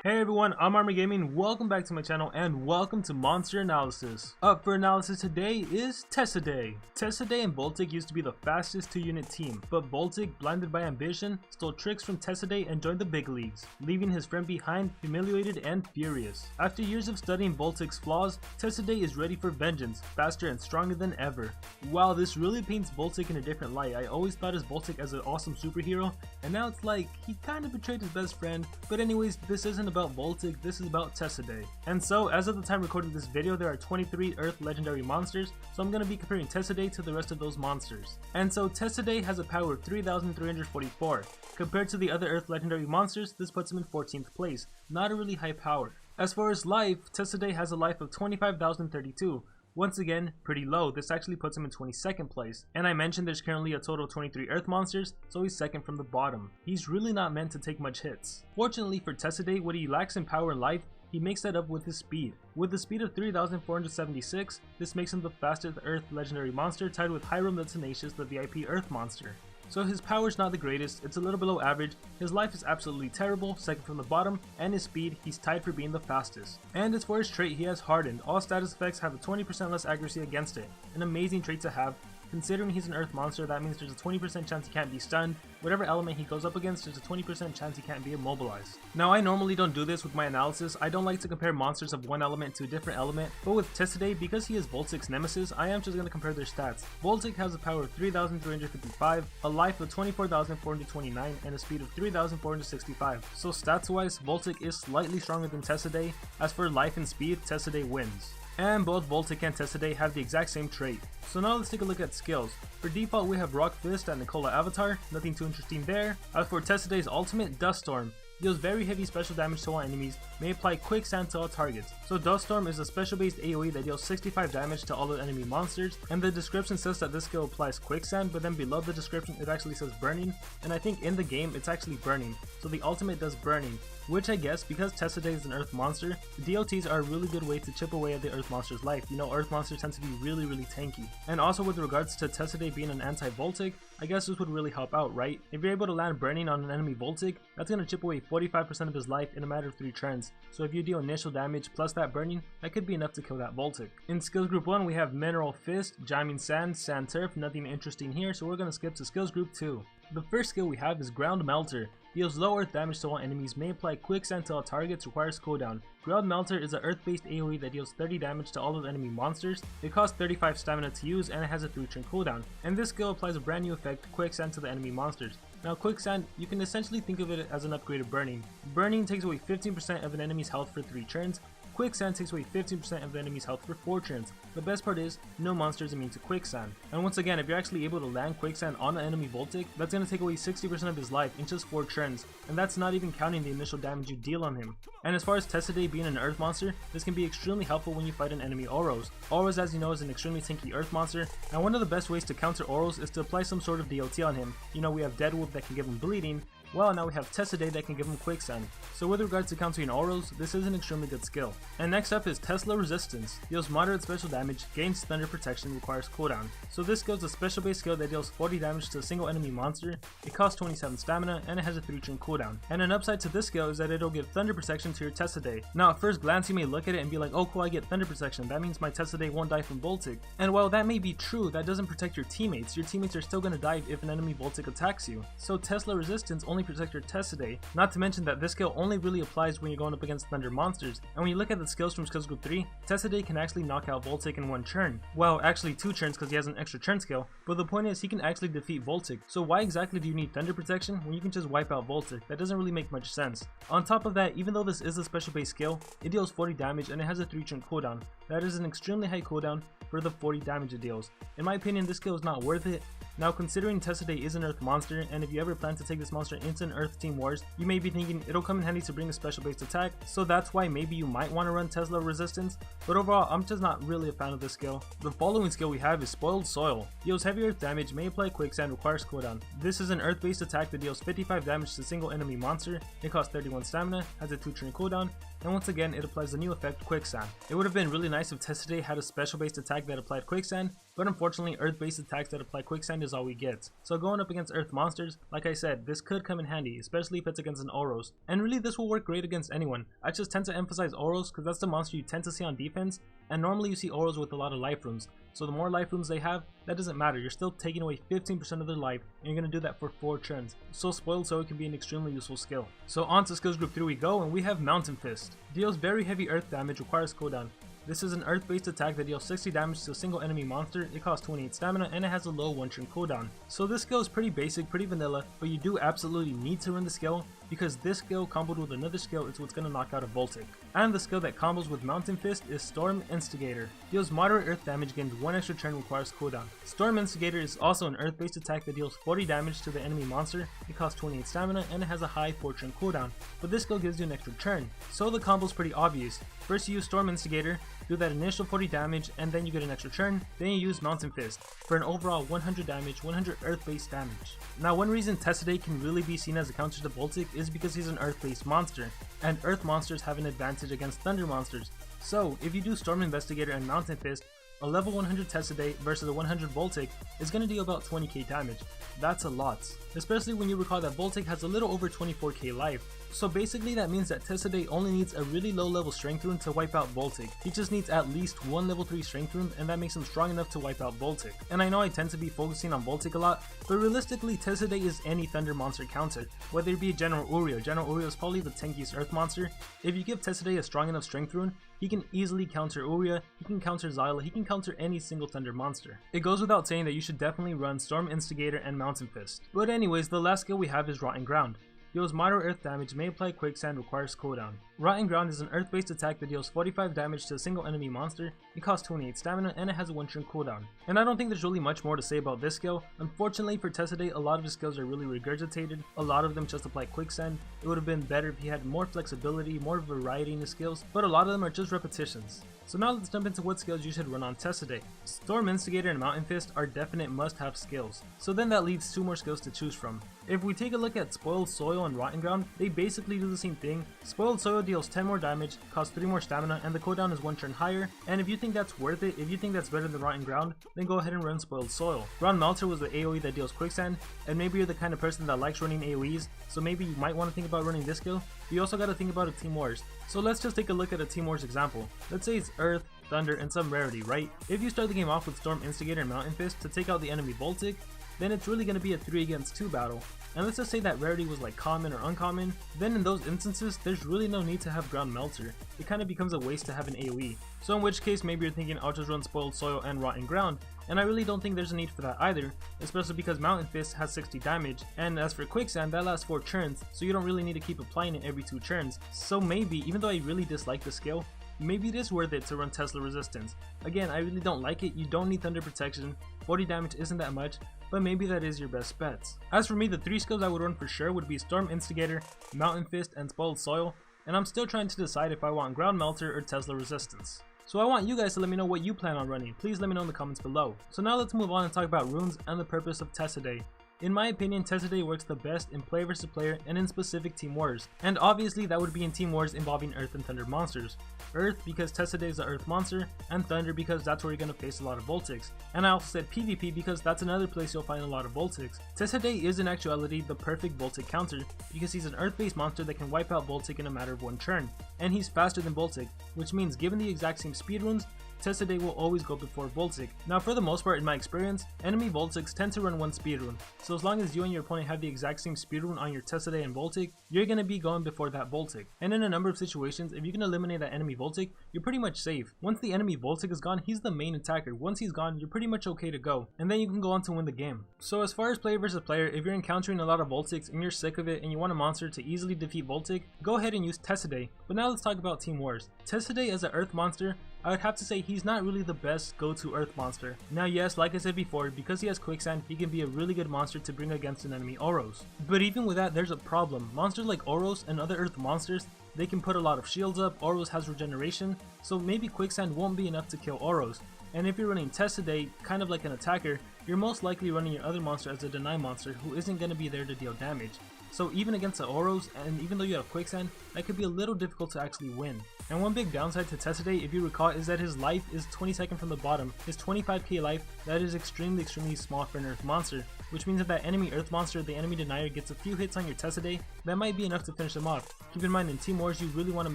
Hey everyone, I'm ArmorGaming, welcome back to my channel and welcome to Monster Analysis. Up for analysis today is Tesaday. Tesaday and Baltic used to be the fastest 2-unit team, but Baltic, blinded by ambition, stole tricks from Tesaday and joined the big leagues, leaving his friend behind humiliated and furious. After years of studying Baltic's flaws, Tesaday is ready for vengeance, faster and stronger than ever. Wow, this really paints Baltic in a different light. I always thought of Baltic as an awesome superhero, and now it's like he kind of betrayed his best friend. But anyways, this isn't about Baltic, this is about Tesaday. And so, as of the time recording this video, there are 23 Earth legendary monsters, so I'm going to be comparing Tesaday to the rest of those monsters. And so, Tesaday has a power of 3,344. Compared to the other Earth legendary monsters, this puts him in 14th place, not a really high power. As far as life, Tesaday has a life of 25,032. Once again, pretty low. This actually puts him in 22nd place. And I mentioned there's currently a total of 23 Earth monsters, so he's second from the bottom. He's really not meant to take much hits. Fortunately for Tesaday, what he lacks in power and life, he makes that up with his speed. With a speed of 3,476, this makes him the fastest Earth legendary monster, tied with Hiram the Tenacious, the VIP Earth monster. So his power's not the greatest, it's a little below average, his life is absolutely terrible, second from the bottom, and his speed, he's tied for being the fastest. And as for his trait, he has Hardened. All status effects have a 20% less accuracy against it. An amazing trait to have. Considering he's an Earth monster, that means there's a 20% chance he can't be stunned. Whatever element he goes up against, there's a 20% chance he can't be immobilized. Now, I normally don't do this with my analysis. I don't like to compare monsters of one element to a different element, but with Tesaday, because he is Baltic's nemesis, I am just going to compare their stats. Baltic has a power of 3,355, a life of 24,429, and a speed of 3,465. So stats wise, Baltic is slightly stronger than Tesaday. As for life and speed, Tesaday wins. And both Baltic and Tesaday have the exact same trait. So now let's take a look at skills. For default, we have Rock Fist and Nicola Avatar, nothing too interesting there. As for Tesaday's ultimate, Dust Storm. Deals very heavy special damage to all enemies, may apply quicksand to all targets. So Dust Storm is a special based AoE that deals 65 damage to all the enemy monsters, and the description says that this skill applies quicksand, but then below the description it actually says burning, and I think in the game it's actually burning, so the ultimate does burning. Which I guess, because Tesaday is an Earth monster, the DLTs are a really good way to chip away at the Earth monster's life. You know, Earth monsters tend to be really tanky. And also with regards to Tesaday being an anti-Baltic, I guess this would really help out, right? If you're able to land burning on an enemy Baltic, that's going to chip away 45% of his life in a matter of 3 turns. So if you deal initial damage plus that burning, that could be enough to kill that Baltic. In skills group 1, we have Mineral Fist, Jamming Sand, Sand Turf, nothing interesting here, so we're going to skip to skills group 2. The first skill we have is Ground Melter. Deals low earth damage to all enemies, may apply quicksand to all targets, requires cooldown. Ground Melter is an earth-based AoE that deals 30 damage to all of the enemy monsters. It costs 35 stamina to use and it has a 3-turn cooldown. And this skill applies a brand new effect, quicksand, to the enemy monsters. Now quicksand, you can essentially think of it as an upgraded burning. Burning takes away 15% of an enemy's health for 3 turns. Quicksand takes away 15% of the enemy's health for 4 turns. The best part is, no monster is immune to quicksand. And once again, if you're actually able to land quicksand on an enemy Baltic, that's going to take away 60% of his life in just 4 turns, and that's not even counting the initial damage you deal on him. And as far as Tesaday being an Earth monster, this can be extremely helpful when you fight an enemy Oros. Oros, as you know, is an extremely tanky Earth monster, and one of the best ways to counter Oros is to apply some sort of DLT on him. You know, we have Deadwolf that can give him bleeding. Well, now we have Tesaday that can give him quicksand. So with regards to countering Oros, this is an extremely good skill. And next up is Tesla Resistance. Deals moderate special damage, gains thunder protection, requires cooldown. So this skill is a special base skill that deals 40 damage to a single enemy monster. It costs 27 stamina and it has a 3-turn cooldown. And an upside to this skill is that it'll give thunder protection to your Tesaday. Now at first glance you may look at it and be like, oh cool, I get thunder protection, that means my Tesaday won't die from Baltic. And while that may be true, that doesn't protect your teammates. Your teammates are still gonna die if an enemy Baltic attacks you. So Tesla Resistance only protect your Tesaday, not to mention that this skill only really applies when you're going up against Thunder monsters, and when you look at the skills from skills group 3, Tesaday can actually knock out Baltic in 1 turn. Well, actually 2 turns because he has an extra turn skill, but the point is he can actually defeat Baltic, so why exactly do you need Thunder protection when you can just wipe out Baltic? That doesn't really make much sense. On top of that, even though this is a special base skill, it deals 40 damage and it has a 3-turn cooldown. That is an extremely high cooldown for the 40 damage it deals. In my opinion, this skill is not worth it. Now considering Tesaday is an Earth monster, and if you ever plan to take this monster into an Earth Team Wars, you may be thinking it'll come in handy to bring a special based attack, so that's why maybe you might want to run Tesla Resistance, but overall I'm just not really a fan of this skill. The following skill we have is Spoiled Soil. Deals heavy earth damage, may apply quicksand, requires cooldown. This is an earth based attack that deals 55 damage to a single enemy monster. It costs 31 stamina, has a 2-turn cooldown, and once again it applies the new effect Quicksand. It would have been really nice if Tesaday had a special based attack that applied Quicksand, but unfortunately earth based attacks that apply Quicksand is all we get. So going up against earth monsters, like I said, this could come in handy, especially if it's against an Oros, and really this will work great against anyone. I just tend to emphasize Oros because that's the monster you tend to see on defense, and normally you see Oros with a lot of life runes, so the more life runes they have, that doesn't matter, you're still taking away 15% of their life, and you're going to do that for 4 turns, so Spoiled Soil can be an extremely useful skill. So on to skills group 3 we go, and we have Mountain Fist. Deals very heavy earth damage, requires cooldown. This is an earth based attack that deals 60 damage to a single enemy monster, it costs 28 stamina, and it has a low 1 turn cooldown. So this skill is pretty basic, pretty vanilla, but you do absolutely need to run the skill, because this skill comboed with another skill is what's going to knock out a Voltic. And the skill that combos with Mountain Fist is Storm Instigator. Deals moderate earth damage, gains 1 extra turn, requires cooldown. Storm Instigator is also an earth based attack that deals 40 damage to the enemy monster, it costs 28 stamina, and it has a high 4 turn cooldown, but this skill gives you an extra turn. So the combo is pretty obvious. First you use Storm Instigator, do that initial 40 damage, and then you get an extra turn, then you use Mountain Fist for an overall 100 damage, 100 earth based damage. Now one reason Tesaday can really be seen as a counter to Voltic is because he's an earth based monster, and earth monsters have an advantage against thunder monsters. So if you do Storm Investigator and Mountain Fist, a level 100 Tesaday versus a 100 Voltic is going to deal about 20k damage. That's a lot, especially when you recall that Voltic has a little over 24k life. So basically that means that Tesaday only needs a really low level strength rune to wipe out Voltic. He just needs at least 1 level 3 strength rune, and that makes him strong enough to wipe out Voltic. And I know I tend to be focusing on Voltic a lot, but realistically Tesaday is any thunder monster counter, whether it be General Uriel. General Uriel is probably the tankiest earth monster. If you give Tesaday a strong enough strength rune, he can easily counter Uriel, he can counter Xyla, he can counter any single thunder monster. It goes without saying that you should definitely run Storm Instigator and Mountain Fist. But anyways, the last skill we have is Rotten Ground. Deals moderate earth damage, may apply Quicksand, requires cooldown. Rotten Ground is an earth based attack that deals 45 damage to a single enemy monster, it costs 28 stamina, and it has a 1 turn cooldown. And I don't think there's really much more to say about this skill. Unfortunately for Tesaday, a lot of his skills are really regurgitated, a lot of them just apply Quicksand. It would have been better if he had more flexibility, more variety in his skills, but a lot of them are just repetitions. So now let's jump into what skills you should run on Tesaday. Storm Instigator and Mountain Fist are definite must-have skills, so then that leaves 2 more skills to choose from. If we take a look at Spoiled Soil and Rotten Ground, they basically do the same thing. Spoiled Soil deals 10 more damage, costs 3 more stamina, and the cooldown is 1 turn higher, and if you think that's worth it, if you think that's better than Rotten Ground, then go ahead and run Spoiled Soil. Ground Melter was the AoE that deals Quicksand, and maybe you're the kind of person that likes running AoEs, so maybe you might want to think about running this skill, but you also got to think about a Team Wars. So let's just take a look at a Team Wars example. Let's say it's Earth, Thunder, and some rarity, right? If you start the game off with Storm Instigator and Mountain Fist to take out the enemy Voltic, then it's really going to be a 3 against 2 battle. And let's just say that rarity was like common or uncommon, then in those instances there's really no need to have Ground Melter. It kind of becomes a waste to have an AoE. So in which case maybe you're thinking I'll just run Spoiled Soil and Rotten Ground, and I really don't think there's a need for that either, especially because Mountain Fist has 60 damage, and as for Quicksand, that lasts 4 turns, so you don't really need to keep applying it every 2 turns. So maybe, even though I really dislike the skill, maybe it is worth it to run Tesla Resistance. Again, I really don't like it, you don't need Thunder Protection, 40 damage isn't that much, but maybe that is your best bet. As for me, the 3 skills I would run for sure would be Storm Instigator, Mountain Fist, and Spoiled Soil, and I'm still trying to decide if I want Ground Melter or Tesla Resistance. So I want you guys to let me know what you plan on running, please let me know in the comments below. So now let's move on and talk about runes and the purpose of Tesaday. In my opinion, Tesaday works the best in player versus player and in specific Team Wars, and obviously that would be in Team Wars involving Earth and Thunder monsters. Earth because Tesaday is an Earth monster, and Thunder because that's where you're going to face a lot of Voltics. And I also said PvP because that's another place you'll find a lot of Voltics. Tesaday is in actuality the perfect Voltic counter because he's an Earth based monster that can wipe out Voltic in a matter of 1 turn, and he's faster than Voltic, which means given the exact same speed runes, Tesaday will always go before Voltic. Now for the most part in my experience, enemy Voltics tend to run 1 speed rune, so as long as you and your opponent have the exact same speed rune on your Tesaday and Voltic, you're going to be going before that Voltic. And in a number of situations, if you can eliminate that enemy Voltic, you're pretty much safe. Once the enemy Voltic is gone, he's the main attacker. Once he's gone, you're pretty much okay to go, and then you can go on to win the game. So as far as player versus player, if you're encountering a lot of Voltics and you're sick of it and you want a monster to easily defeat Voltic, go ahead and use Tesaday. But now let's talk about Team Wars. Tesaday as an Earth monster, I would have to say he's not really the best go-to Earth monster. Now yes, like I said before, because he has Quicksand, he can be a really good monster to bring against an enemy Oros. But even with that, there's a problem. Monsters like Oros and other Earth monsters, they can put a lot of shields up, Oros has regeneration, so maybe Quicksand won't be enough to kill Oros. And if you're running Tesaday, kind of like an attacker, you're most likely running your other monster as a deny monster who isn't going to be there to deal damage. So even against the Oros, and even though you have Quicksand, that could be a little difficult to actually win. And one big downside to Tesaday, if you recall, is that his life is 22nd from the bottom. His 25k life, that is extremely small for an Earth monster, which means if that enemy Earth monster, the enemy denier, gets a few hits on your Tesaday, that might be enough to finish them off. Keep in mind, in Team Wars you really want to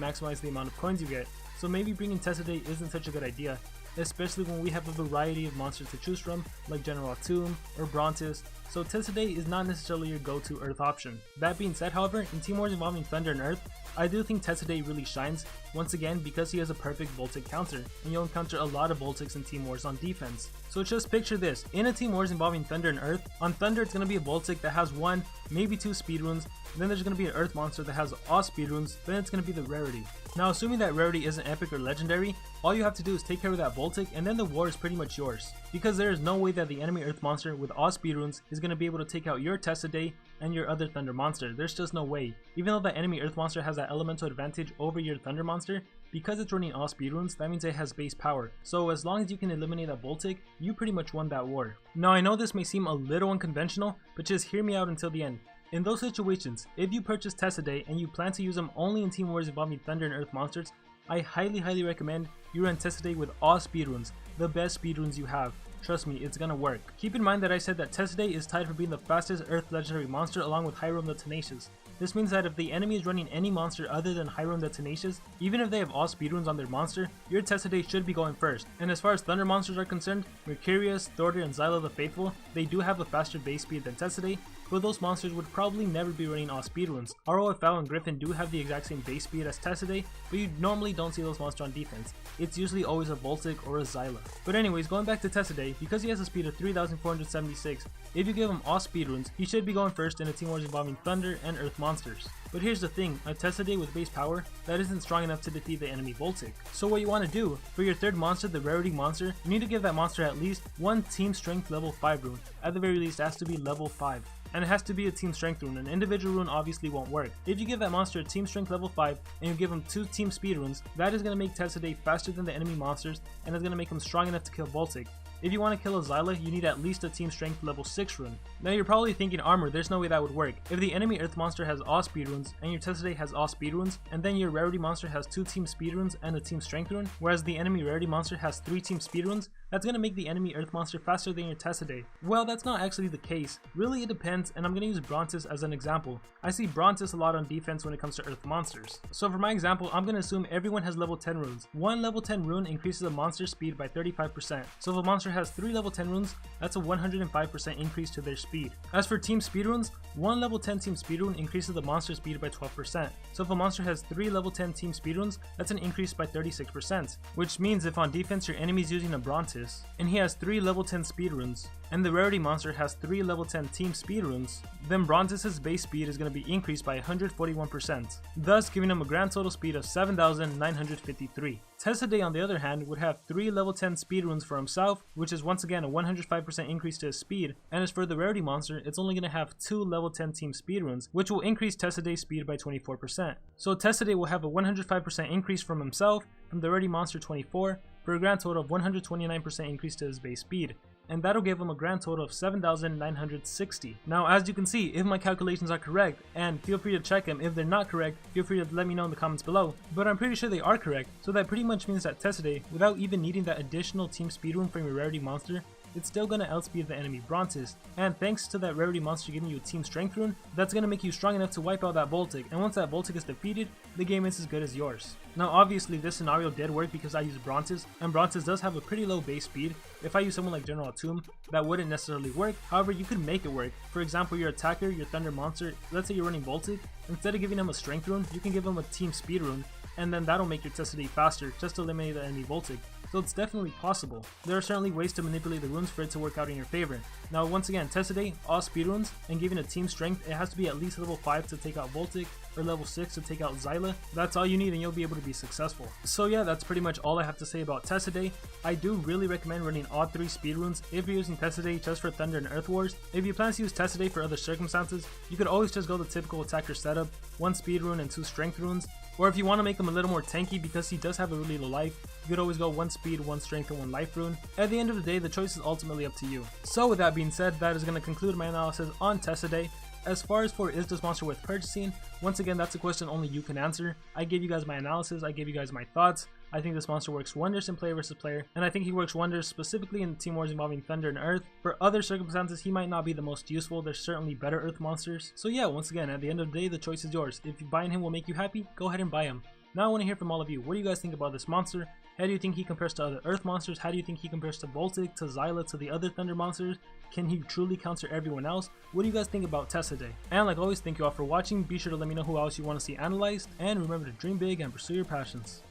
maximize the amount of coins you get, so maybe bringing Tesaday isn't such a good idea, especially when we have a variety of monsters to choose from, like General Tomb or Brontis, so Tesaday is not necessarily your go-to Earth option. That being said, however, in Team Wars involving Thunder and Earth, I do think Tesaday really shines, once again because he has a perfect Voltic counter, and you'll encounter a lot of Voltics in Team Wars on defense. So just picture this, in a Team Wars involving Thunder and Earth, on Thunder it's going to be a Voltic that has 1, maybe 2 speed runes, then there's going to be an Earth monster that has all speed runes, then it's going to be the rarity. Now assuming that rarity isn't epic or legendary, all you have to do is take care of that Voltic and then the war is pretty much yours. Because there is no way that the enemy Earth monster with all speed runes is going to be able to take out your Tesaday and your other Thunder monster. There's just no way. Even though the enemy Earth monster has that elemental advantage over your Thunder monster, because it's running all speed runes, that means it has base power. So as long as you can eliminate that Voltic, you pretty much won that war. Now I know this may seem a little unconventional, but just hear me out until the end. In those situations, if you purchase Tesaday and you plan to use them only in Team Wars involving Thunder and Earth monsters, I highly recommend you run Tesaday with all speedruns, the best speedruns you have. Trust me, it's gonna work. Keep in mind that I said that Tesaday is tied for being the fastest Earth legendary monster along with Hiram the Tenacious. This means that if the enemy is running any monster other than Hiram the Tenacious, even if they have all speedruns on their monster, your Tesaday should be going first. And as far as Thunder monsters are concerned, Mercurius, Thorder, and Xyla the Faithful, they do have a faster base speed than Tesaday, but those monsters would probably never be running all speedruns. ROFL and Griffin do have the exact same base speed as Tesaday, but you normally don't see those monsters on defense. It's usually always a Voltic or a Xyla. But anyways, going back to Tesaday, because he has a speed of 3,476, if you give him all speedruns, he should be going first in a Team Wars involving Thunder and Earth monsters. But here's the thing, a Tesaday with base power, that isn't strong enough to defeat the enemy Voltic. So what you want to do, for your third monster, the rarity monster, you need to give that monster at least one team strength level 5 rune. At the very least, it has to be level 5. And it has to be a team strength rune. An individual rune obviously won't work. If you give that monster a team strength level 5 and you give him 2 team speed runes, that is going to make Tesaday faster than the enemy monsters and is going to make him strong enough to kill Voltic. If you want to kill a Xyla, you need at least a team strength level 6 rune. Now you're probably thinking, Armor, there's no way that would work. If the enemy Earth monster has all speed runes and your Tesaday has all speed runes, and then your rarity monster has 2 team speed runes and a team strength rune, whereas the enemy rarity monster has 3 team speed runes, that's going to make the enemy Earth monster faster than your Tesaday. Well, that's not actually the case. Really, it depends, and I'm going to use Brontis as an example. I see Brontis a lot on defense when it comes to Earth monsters. So for my example, I'm going to assume everyone has level 10 runes. One level 10 rune increases a monster's speed by 35%. So if a monster has 3 level 10 runes, that's a 105% increase to their speed. As for team speed runes, one level 10 team speed rune increases the monster's speed by 12%. So if a monster has 3 level 10 team speed runes, that's an increase by 36%. Which means if on defense your enemy is using a Brontis, and he has 3 level 10 speed runes, and the rarity monster has 3 level 10 team speed runes, then Brontis' base speed is going to be increased by 141%, thus giving him a grand total speed of 7,953. Tesaday on the other hand would have 3 level 10 speed runes for himself, which is once again a 105% increase to his speed, and as for the rarity monster, it's only going to have 2 level 10 team speed runes, which will increase Tesaday's speed by 24%. So Tesaday will have a 105% increase from himself, from the rarity monster 24, for a grand total of 129% increase to his base speed, and that'll give him a grand total of 7,960. Now as you can see, if my calculations are correct, and feel free to check them, if they're not correct, feel free to let me know in the comments below, but I'm pretty sure they are correct, so that pretty much means that Tesaday, without even needing that additional team speed rune from your rarity monster, it's still going to outspeed the enemy Brontis, and thanks to that rarity monster giving you a team strength rune, that's going to make you strong enough to wipe out that Voltic, and once that Voltic is defeated, the game is as good as yours. Now obviously this scenario did work because I used Brontis, and Brontis does have a pretty low base speed. If I use someone like General Tomb, that wouldn't necessarily work, however you could make it work. For example, your attacker, your Thunder monster, let's say you're running Voltic, instead of giving him a strength rune, you can give him a team speed rune, and then that'll make your Tesaday faster, just to eliminate the enemy Voltic. So it's definitely possible. There are certainly ways to manipulate the runes for it to work out in your favor. Now once again, Tesaday, all speed runes, and given a team strength, it has to be at least level 5 to take out Voltic, or level 6 to take out Zyla. That's all you need and you'll be able to be successful. So yeah, that's pretty much all I have to say about Tesaday. I do really recommend running all 3 speed runes if you're using Tesaday just for Thunder and Earth Wars. If you plan to use Tesaday for other circumstances, you could always just go the typical attacker setup, 1 speed rune and 2 strength runes. Or if you want to make him a little more tanky because he does have a really low life, you could always go 1 speed, 1 strength, and 1 life rune. At the end of the day, the choice is ultimately up to you. So with that being said, that is going to conclude my analysis on Tesaday. As far as for is this monster worth purchasing, once again that's a question only you can answer. I gave you guys my analysis, I gave you guys my thoughts. I think this monster works wonders in player versus player, and I think he works wonders specifically in team wars involving Thunder and Earth. For other circumstances, he might not be the most useful. There's certainly better Earth monsters. So yeah, once again, at the end of the day, the choice is yours. If buying him will make you happy, go ahead and buy him. Now I want to hear from all of you. What do you guys think about this monster? How do you think he compares to other Earth monsters? How do you think he compares to Voltic, to Zyla, to the other Thunder monsters? Can he truly counter everyone else? What do you guys think about Tesaday? And like always, thank you all for watching. Be sure to let me know who else you want to see analyzed. And remember to dream big and pursue your passions.